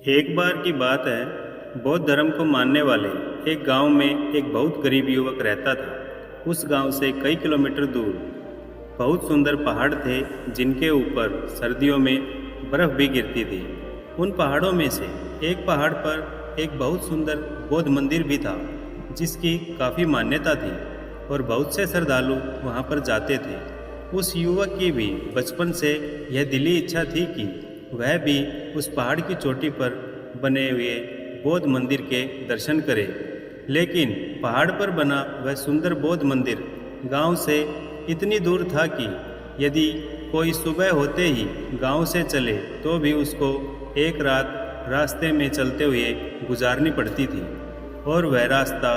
एक बार की बात है। बौद्ध धर्म को मानने वाले एक गांव में एक बहुत गरीब युवक रहता था। उस गांव से कई किलोमीटर दूर बहुत सुंदर पहाड़ थे, जिनके ऊपर सर्दियों में बर्फ भी गिरती थी। उन पहाड़ों में से एक पहाड़ पर एक बहुत सुंदर बौद्ध मंदिर भी था, जिसकी काफ़ी मान्यता थी और बहुत से श्रद्धालु वहां पर जाते थे। उस युवक की भी बचपन से यह दिली इच्छा थी कि वह भी उस पहाड़ की चोटी पर बने हुए बौद्ध मंदिर के दर्शन करे। लेकिन पहाड़ पर बना वह सुंदर बौद्ध मंदिर गांव से इतनी दूर था कि यदि कोई सुबह होते ही गांव से चले तो भी उसको एक रात रास्ते में चलते हुए गुजारनी पड़ती थी। और वह रास्ता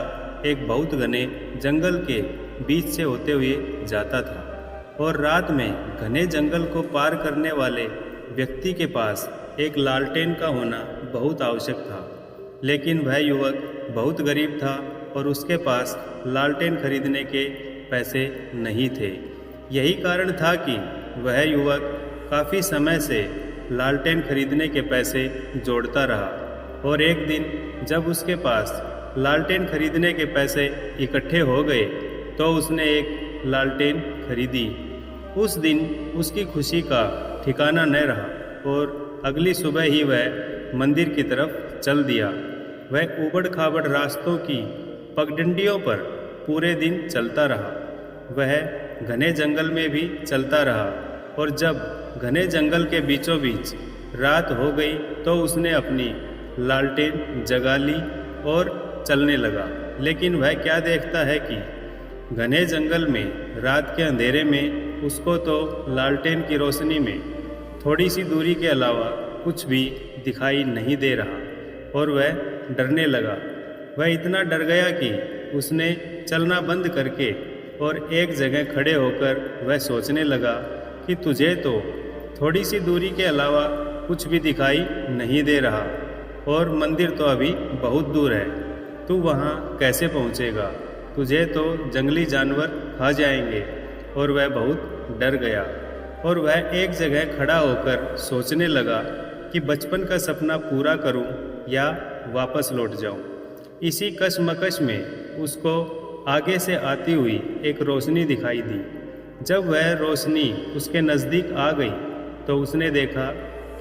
एक बहुत घने जंगल के बीच से होते हुए जाता था। और रात में घने जंगल को पार करने वाले व्यक्ति के पास एक लालटेन का होना बहुत आवश्यक था। लेकिन वह युवक बहुत गरीब था और उसके पास लालटेन खरीदने के पैसे नहीं थे। यही कारण था कि वह युवक काफ़ी समय से लालटेन खरीदने के पैसे जोड़ता रहा। और एक दिन जब उसके पास लालटेन खरीदने के पैसे इकट्ठे हो गए तो उसने एक लालटेन खरीदी। उस दिन उसकी खुशी का ठिकाना न रहा और अगली सुबह ही वह मंदिर की तरफ चल दिया। वह ऊबड़ खाबड़ रास्तों की पगडंडियों पर पूरे दिन चलता रहा। वह घने जंगल में भी चलता रहा और जब घने जंगल के बीचों बीच रात हो गई तो उसने अपनी लालटेन जगा ली और चलने लगा। लेकिन वह क्या देखता है कि घने जंगल में रात के अंधेरे में उसको तो लालटेन की रोशनी में थोड़ी सी दूरी के अलावा कुछ भी दिखाई नहीं दे रहा और वह डरने लगा। वह इतना डर गया कि उसने चलना बंद करके और एक जगह खड़े होकर वह सोचने लगा कि तुझे तो थोड़ी सी दूरी के अलावा कुछ भी दिखाई नहीं दे रहा और मंदिर तो अभी बहुत दूर है। तू वहाँ कैसे पहुँचेगा? तुझे तो जंगली जानवर खा जाएंगे। और वह बहुत डर गया और वह एक जगह खड़ा होकर सोचने लगा कि बचपन का सपना पूरा करूं या वापस लौट जाऊं। इसी कशमकश में उसको आगे से आती हुई एक रोशनी दिखाई दी। जब वह रोशनी उसके नज़दीक आ गई तो उसने देखा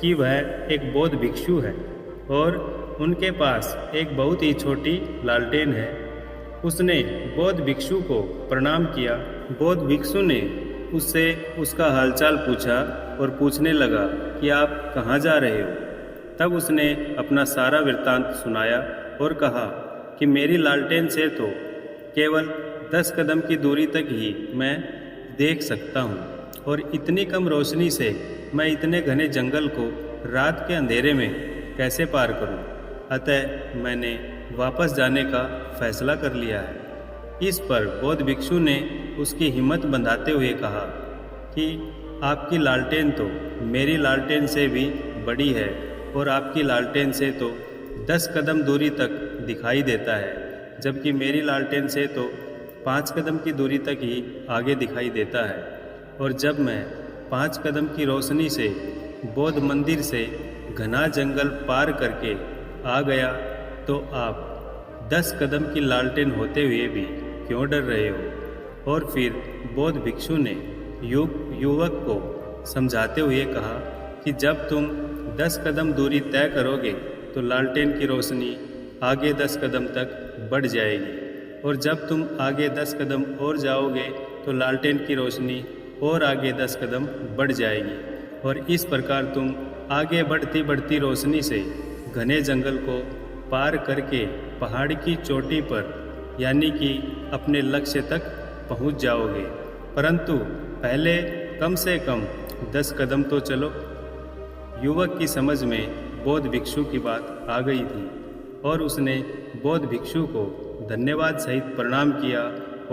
कि वह एक बौद्ध भिक्षु है और उनके पास एक बहुत ही छोटी लालटेन है। उसने बौद्ध भिक्षु को प्रणाम किया। बौद्ध भिक्षु ने उससे उसका हालचाल पूछा और पूछने लगा कि आप कहाँ जा रहे हो। तब उसने अपना सारा वृत्तांत सुनाया और कहा कि मेरी लालटेन से तो केवल 10 कदम की दूरी तक ही मैं देख सकता हूँ और इतनी कम रोशनी से मैं इतने घने जंगल को रात के अंधेरे में कैसे पार करूँ। अतः मैंने वापस जाने का फैसला कर लिया है। इस पर बौद्ध भिक्षु ने उसकी हिम्मत बंधाते हुए कहा कि आपकी लालटेन तो मेरी लालटेन से भी बड़ी है और आपकी लालटेन से तो 10 कदम दूरी तक दिखाई देता है, जबकि मेरी लालटेन से तो 5 कदम की दूरी तक ही आगे दिखाई देता है। और जब मैं 5 कदम की रोशनी से बौद्ध मंदिर से घना जंगल पार करके आ गया तो आप 10 कदम की लालटेन होते हुए भी क्यों डर रहे हो। और फिर बौद्ध भिक्षु ने युवक को समझाते हुए कहा कि जब तुम 10 कदम दूरी तय करोगे तो लालटेन की रोशनी आगे 10 कदम तक बढ़ जाएगी और जब तुम आगे 10 कदम और जाओगे तो लालटेन की रोशनी और आगे 10 कदम बढ़ जाएगी। और इस प्रकार तुम आगे बढ़ती बढ़ती रोशनी से घने जंगल को पार करके पहाड़ की चोटी पर यानी कि अपने लक्ष्य तक पहुंच जाओगे। परंतु पहले कम से कम 10 कदम तो चलो। युवक की समझ में बौद्ध भिक्षु की बात आ गई थी और उसने बौद्ध भिक्षु को धन्यवाद सहित प्रणाम किया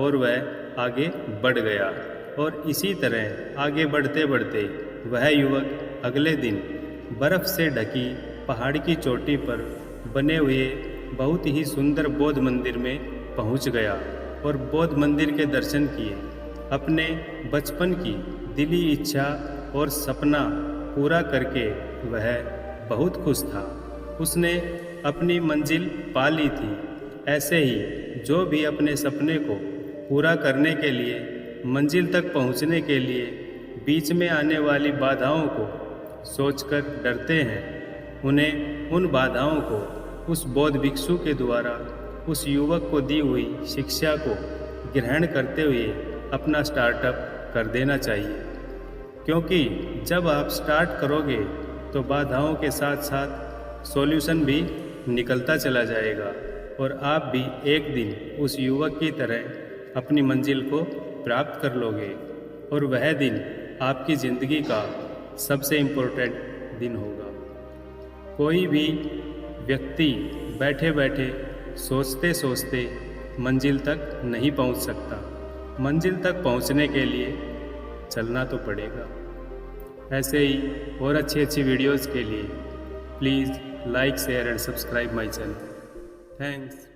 और वह आगे बढ़ गया। और इसी तरह आगे बढ़ते बढ़ते वह युवक अगले दिन बर्फ़ से ढकी पहाड़ की चोटी पर बने हुए बहुत ही सुंदर बौद्ध मंदिर में पहुंच गया और बौद्ध मंदिर के दर्शन किए। अपने बचपन की दिली इच्छा और सपना पूरा करके वह बहुत खुश था। उसने अपनी मंजिल पा ली थी। ऐसे ही जो भी अपने सपने को पूरा करने के लिए, मंजिल तक पहुंचने के लिए बीच में आने वाली बाधाओं को सोचकर डरते हैं, उन्हें उन बाधाओं को उस बौद्ध भिक्षु के द्वारा उस युवक को दी हुई शिक्षा को ग्रहण करते हुए अपना स्टार्टअप कर देना चाहिए। क्योंकि जब आप स्टार्ट करोगे तो बाधाओं के साथ साथ सॉल्यूशन भी निकलता चला जाएगा और आप भी एक दिन उस युवक की तरह अपनी मंजिल को प्राप्त कर लोगे और वह दिन आपकी ज़िंदगी का सबसे इम्पोर्टेंट दिन होगा। कोई भी व्यक्ति बैठे बैठे सोचते सोचते मंजिल तक नहीं पहुंच सकता। मंजिल तक पहुंचने के लिए चलना तो पड़ेगा। ऐसे ही और अच्छी वीडियोस के लिए please like, share and subscribe my channel. Thanks.